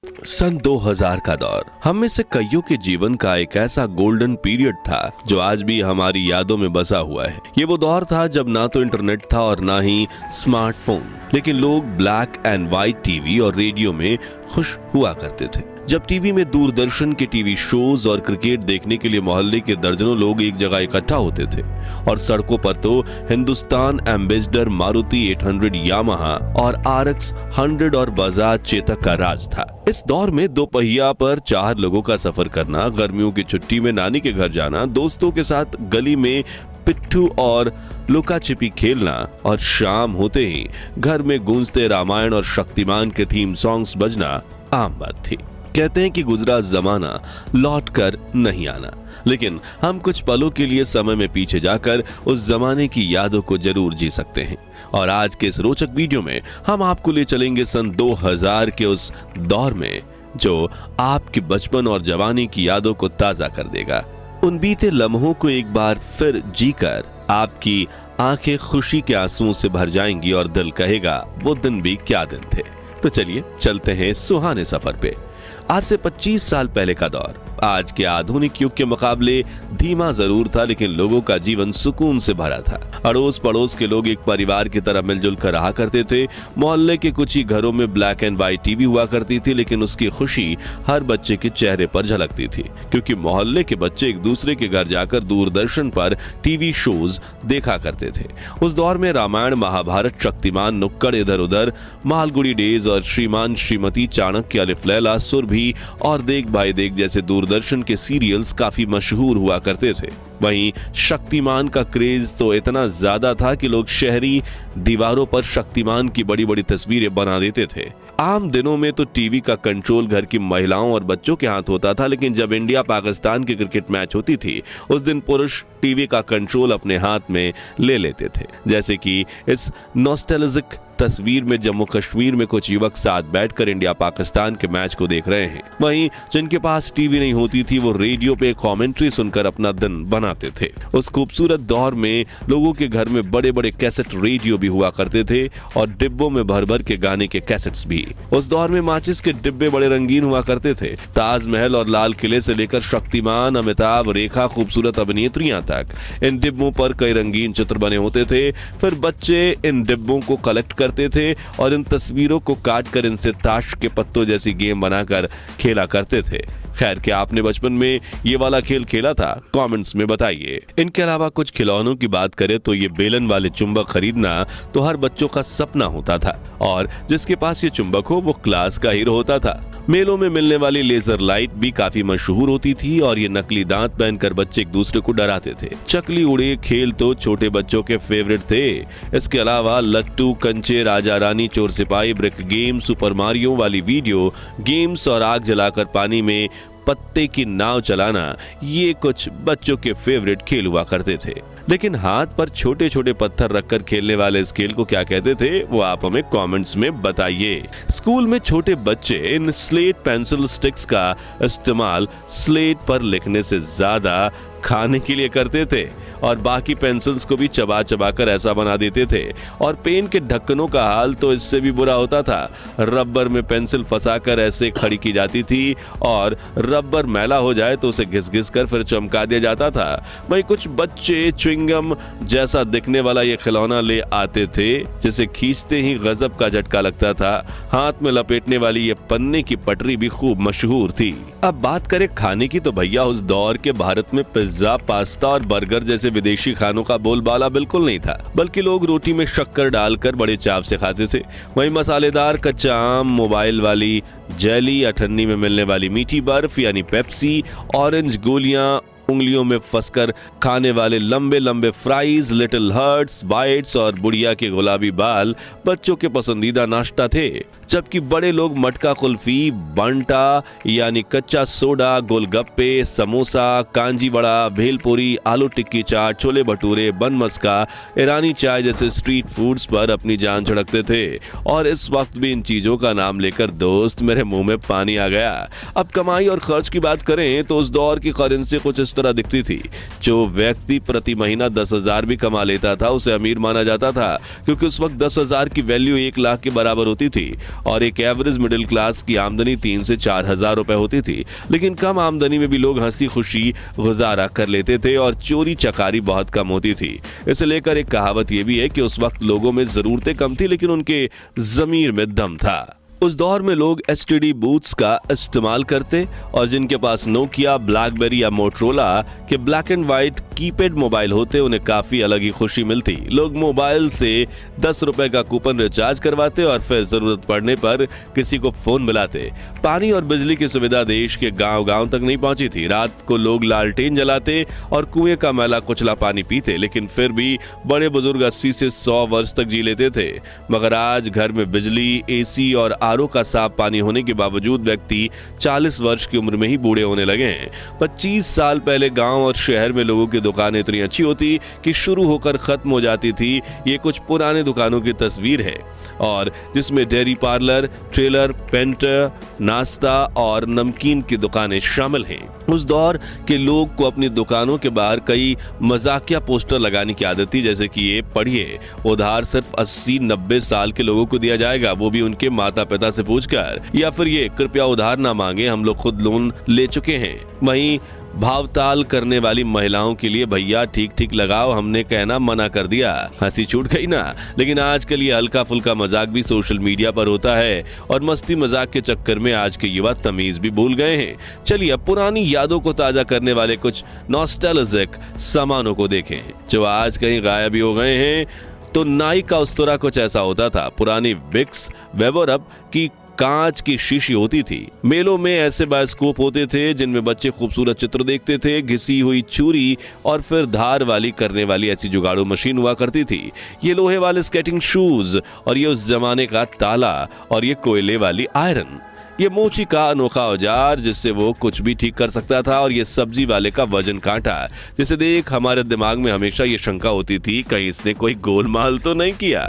सन 2000 का दौर हम में से कईयों के जीवन का एक ऐसा गोल्डन पीरियड था जो आज भी हमारी यादों में बसा हुआ है। ये वो दौर था जब ना तो इंटरनेट था और ना ही स्मार्टफोन, लेकिन लोग ब्लैक एंड व्हाइट टीवी और रेडियो में खुश हुआ करते थे। जब टीवी में दूरदर्शन के टीवी शोज और क्रिकेट देखने के लिए मोहल्ले के दर्जनों लोग एक जगह इकट्ठा होते थे और सड़कों पर तो हिंदुस्तान एम्बेसडर, मारुति 800, यामाहा और RX 100 और बजाज चेतक का राज था। इस दौर में दो पहिया पर 4 लोगों का सफर करना, गर्मियों की छुट्टी में नानी के घर जाना, दोस्तों के साथ गली में पिट्ठू और लुका छिपी खेलना और शाम होते ही घर में गूंजते रामायण और शक्तिमान के थीम सॉन्ग्स बजना आम बात थी। कहते हैं कि गुजरा जमाना लौट कर नहीं आना, लेकिन हम कुछ पलों के लिए समय में पीछे जाकर उस जमाने की यादों को जरूर जी सकते हैं। और आज के इस रोचक वीडियो में हम आपको ले चलेंगे सन 2000 के उस दौर में जो आपके बचपन और जवानी की यादों को ताजा कर देगा। उन बीते लम्हों को एक बार फिर जीकर आपकी आंखें खुशी के आंसुओं से भर जाएंगी और दिल कहेगा वो दिन भी क्या दिन थे। तो चलिए चलते हैं सुहाने सफर पे। आज से 25 साल पहले का दौर आज के आधुनिक युग के मुकाबले धीमा जरूर था, लेकिन लोगों का जीवन सुकून से भरा था। अड़ोस पड़ोस के लोग एक परिवार की तरह मिलजुल कर रहा करते थे। मोहल्ले के कुछ ही घरों में ब्लैक एंड व्हाइट टीवी हुआ करती थी, लेकिन उसकी खुशी हर बच्चे के चेहरे पर झलकती थी, क्योंकि मोहल्ले के बच्चे एक दूसरे के घर जाकर दूरदर्शन पर टीवी शोज देखा करते थे। उस दौर में रामायण, महाभारत, शक्तिमान, नुक्कड़ इधर उधर, मालगुड़ी डेज और श्रीमान श्रीमती, चाणक्य, अलिफ लैला, सुरभि और देख भाई देख जैसे दूरदर्शन के सीरियल्स काफी मशहूर हुआ करते थे। वहीं शक्तिमान का क्रेज तो इतना ज्यादा था कि लोग शहरी दीवारों पर शक्तिमान की बड़ी बड़ी तस्वीरें बना देते थे। आम दिनों में तो टीवी का कंट्रोल घर की महिलाओं और बच्चों के हाथ होता था, लेकिन जब इंडिया पाकिस्तान की क्रिकेट मैच होती थी उस दिन पुरुष टीवी का कंट्रोल अपने हाथ में ले लेते थे। जैसे कि इस नॉस्टैल्जिक तस्वीर में जम्मू कश्मीर में कुछ युवक साथ बैठकर इंडिया पाकिस्तान के मैच को देख रहे हैं। वहीं जिनके पास टीवी नहीं होती थी वो रेडियो पे कमेंट्री सुनकर अपना दिन बनाते थे। उस खूबसूरत दौर में लोगों के घर में बड़े बड़े कैसेट रेडियो भी हुआ करते थे और डिब्बों में भर भर के गाने के कैसेट्स भी। उस दौर में माचिस के डिब्बे बड़े रंगीन हुआ करते थे। ताजमहल और लाल किले से लेकर शक्तिमान, अमिताभ, रेखा, खूबसूरत अभिनेत्रियां तक इन डिब्बों पर कई रंगीन चित्र बने होते थे। फिर बच्चे इन डिब्बों को कलेक्ट करते थे और इन तस्वीरों को काटकर इनसे ताश के पत्तों जैसी गेम बनाकर खेला करते थे। खैर, क्या आपने बचपन में ये वाला खेल खेला था? कमेंट्स में बताइए। इनके अलावा कुछ खिलौनों की बात करें तो ये बेलन वाले चुंबक खरीदना तो हर बच्चों का सपना होता था और जिसके पास ये चुंबक हो वो क्लास का हीरो होता था। मेलों में मिलने वाली लेजर लाइट भी काफी मशहूर होती थी और ये नकली दांत पहनकर बच्चे एक दूसरे को डराते थे। चकली उड़े खेल तो छोटे बच्चों के फेवरेट थे। इसके अलावा लट्टू, कंचे, राजा रानी, चोर सिपाही, ब्रिक गेम, सुपर मारियो वाली वीडियो गेम्स और आग जलाकर पानी में पत्ते की नाव चलाना, ये कुछ बच्चों के फेवरेट खेल हुआ करते थे। लेकिन हाथ पर छोटे छोटे पत्थर रखकर खेलने वाले इस खेल को क्या कहते थे वो आप हमें कमेंट्स में बताइए। स्कूल में छोटे बच्चे इन स्लेट पेंसिल स्टिक्स का इस्तेमाल स्लेट पर लिखने से ज्यादा खाने के लिए करते थे और बाकी पेंसिल्स को भी चबा चबा कर ऐसा बना देते थे। और पेन के ढक्कनों का हाल तो इससे भी बुरा होता था। रबर में पेंसिल फंसाकर ऐसे खड़ी की जाती थी और रबर मैला हो जाए तो उसे घिस घिस कर फिर चमका दिया जाता था। वहीं कुछ बच्चे च्युइंगम जैसा दिखने वाला ये खिलौना ले आते थे जिसे खींचते ही गजब का झटका लगता था। हाथ में लपेटने वाली ये पन्ने की पटरी भी खूब मशहूर थी। अब बात करें खाने की तो भैया उस दौर के भारत में पिज्जा, पास्ता और बर्गर जैसे विदेशी खानों का बोलबाला बिल्कुल नहीं था, बल्कि लोग रोटी में शक्कर डालकर बड़े चाव से खाते थे। वहीं मसालेदार कच्चा आम, मोबाइल वाली जेली, अठन्नी में मिलने वाली मीठी बर्फ यानी पेप्सी, ऑरेंज गोलियां, उंगलियों में फंसकर खाने वाले लंबे लंबे फ्राइज, लिटिल हर्ट्स, बाइट्स और बुढ़िया के गुलाबी बाल बच्चों के पसंदीदा नाश्ता थे। जबकि बड़े लोग मटका कुल्फी, बंटा यानी कच्चा सोडा, गोलगप्पे, समोसा, कांजी बड़ा, भेलपुरी, आलू टिक्की चाट, छोले भटूरे, बन मस्का, ईरानी चाय जैसे स्ट्रीट फूड्स पर अपनी जान छिड़कते थे। और इस वक्त भी इन चीजों का नाम लेकर दोस्त मेरे मुंह में पानी आ गया। अब कमाई और खर्च की बात करें तो उस दौर की करेंसी कुछ इस तरह दिखती थी। जो व्यक्ति प्रति महीना 10,000 भी कमा लेता था उसे अमीर माना जाता था, क्योंकि उस वक्त 10,000 की वैल्यू 1 लाख के बराबर होती थी। और एक एवरेज मिडिल क्लास की आमदनी 3 से 4 हजार रुपए होती थी। लेकिन कम आमदनी में भी लोग हंसी खुशी गुजारा कर लेते थे और चोरी चकारी बहुत कम होती थी। इसे लेकर एक कहावत यह भी है कि उस वक्त लोगों में जरूरतें कम थी लेकिन उनके जमीर में दम था। उस दौर में लोग एसटीडी बूथ्स का इस्तेमाल करते और जिनके पास नोकिया, ब्लैकबेरी या मोटरोला के black and white keypad mobile होते उन्हें काफी अलग ही खुशी मिलती। लोग मोबाइल से 10 रुपए का कूपन रिचार्ज करवाते और फिर जरूरत पड़ने पर किसी को फोन मिलाते। पानी और बिजली की सुविधा देश के गांव-गांव तक नहीं पहुंची थी। रात को लोग लालटेन जलाते और कुएं का मैला कुचला पानी पीते, लेकिन फिर भी बड़े बुजुर्ग 80 से 100 वर्ष तक जी लेते थे। मगर आज घर में बिजली, एसी और आरओ का साफ पानी होने के बावजूद व्यक्ति 40 वर्ष की उम्र में ही बूढ़े होने लगे हैं। 25 साल पहले गांव और शहर में लोगों की दुकानें इतनी अच्छी होती कि शुरू होकर खत्म हो जाती थी। ये कुछ पुराने दुकानों की तस्वीर है और जिसमें डेयरी पार्लर, ट्रेलर, पेंटर, नाश्ता और नमकीन की दुकानें शामिल हैं। उस दौर के लोग को अपनी दुकानों के बाहर कई मजाकिया पोस्टर लगाने की आदत थी, जैसे कि ये पढ़िए, उधार सिर्फ 80-90 साल के लोगों को दिया जाएगा, वो भी उनके माता पिता से पूछकर, या फिर ये कृपया उधार ना मांगे, हम लोग खुद लोन ले चुके हैं। वहीं भावताल करने वाली महिलाओं के लिए, भैया ठीक ठीक लगाओ, हमने कहना मना कर दिया। हंसी छूट गई ना। लेकिन आजकल ये हल्का फुल्का मजाक भी सोशल मीडिया पर होता है और मस्ती मजाक के चक्कर में आज के युवा तमीज भी भूल गए हैं। चलिए अब पुरानी यादों को ताजा करने वाले कुछ नॉस्टैल्जिक सामानों को देखें जो आज कहीं गायब ही हो गए हैं। तो नाई का उस्तरा कुछ ऐसा होता था। पुरानी विक्स, वेबरअप की कांच की शीशी होती थी। मेलों में ऐसे बायोस्कोप होते थे जिनमें बच्चे खूबसूरत चित्र देखते थे। घिसी हुई छुरी और फिर धार वाली करने वाली ऐसी जुगाड़ू मशीन हुआ करती थी। ये लोहे वाले स्केटिंग शूज और ये उस जमाने का ताला और ये कोयले वाली आयरन। ये मोची का अनोखा औजार जिससे वो कुछ भी ठीक कर सकता था और ये सब्जी वाले का वजन कांटा जिसे देख हमारे दिमाग में हमेशा ये शंका होती थी कहीं इसने कोई गोलमाल तो नहीं किया।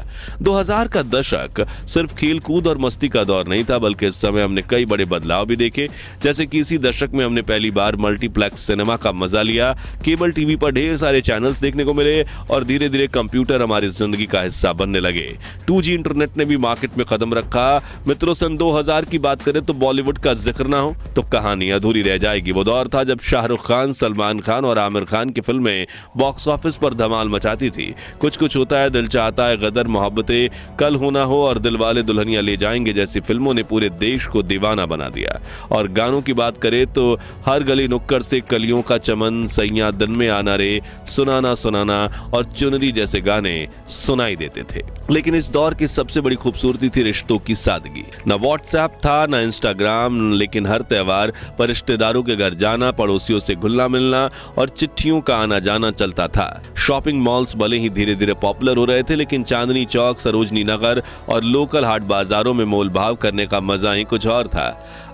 2000 का दशक सिर्फ खेल कूद और मस्ती का दौर नहीं था, बल्कि इस समय हमने कई बड़े बदलाव भी देखे। जैसे कि इसी दशक में हमने पहली बार मल्टीप्लेक्स सिनेमा का मजा लिया। केबल टीवी पर ढेर सारे चैनल्स देखने को मिले और धीरे धीरे कंप्यूटर हमारी जिंदगी का हिस्सा बनने लगे। 2G इंटरनेट ने भी मार्केट में कदम रखा। मित्रों, सन 2000 की बात करें तो बॉलीवुड का जिक्र ना हो तो कहानी अधूरी रह जाएगी। वो दौर था जब शाहरुख खान, सलमान खान और आमिर खान की फिल्में बॉक्स ऑफिस पर धमाल मचाती थी। कुछ कुछ होता है, दिल चाहता है, गदर, मोहब्बतें, कल हो ना हो और दिलवाले दुल्हनिया ले जाएंगे जैसी फिल्मों ने पूरे देश को दीवाना बना दिया। और गानों की बात करें तो हर गली नुक्कड़ से कलियों का चमन, सैया दिन में आना रे, सुनाना सुनाना और चुनरी जैसे गाने सुनाई देते थे। लेकिन इस दौर की सबसे बड़ी खूबसूरती थी रिश्तों की सादगी। न व्हाट्सएप था, न इंस्टाग्राम, लेकिन हर त्योहार पर रिश्तेदारों के घर जाना, पड़ोसियों से घुलना मिलना और चिट्ठियों का आना जाना चलता था। शॉपिंग मॉल्स भले ही धीरे धीरे पॉपुलर हो रहे थे, लेकिन चांदनी चौक, सरोजनी नगर और लोकल हाट बाजारों में मोल भाव करने का मजा ही कुछ और था।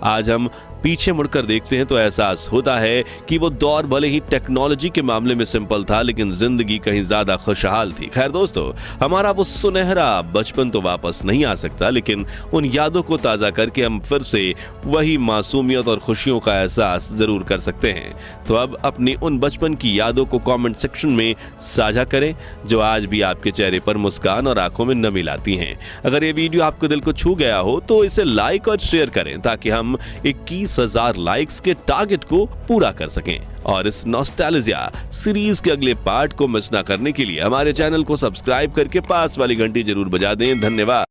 आज हम पीछे मुड़कर देखते हैं तो एहसास होता है कि वो दौर भले ही टेक्नोलॉजी के मामले में सिंपल था, लेकिन जिंदगी कहीं ज्यादा खुशहाल थी। खैर दोस्तों, हमारा वो सुनहरा बचपन तो वापस नहीं आ सकता, लेकिन उन यादों को ताजा करके हम फिर से वही मासूमियत और खुशियों का एहसास जरूर कर सकते हैं। तो अब अपनी उन बचपन की यादों को कमेंट सेक्शन में साझा करें जो आज भी आपके चेहरे पर मुस्कान और आंखों में नमी लाती हैं। अगर ये वीडियो आपको दिल को छू गया हो तो इसे लाइक और शेयर करें ताकि हम 21,000 लाइक्स के टारगेट को पूरा कर सकें। और इस नॉस्टैल्जिया सीरीज के अगले पार्ट को मिस ना करने के लिए हमारे चैनल को सब्सक्राइब करके पास वाली घंटी जरूर बजा दें। धन्यवाद।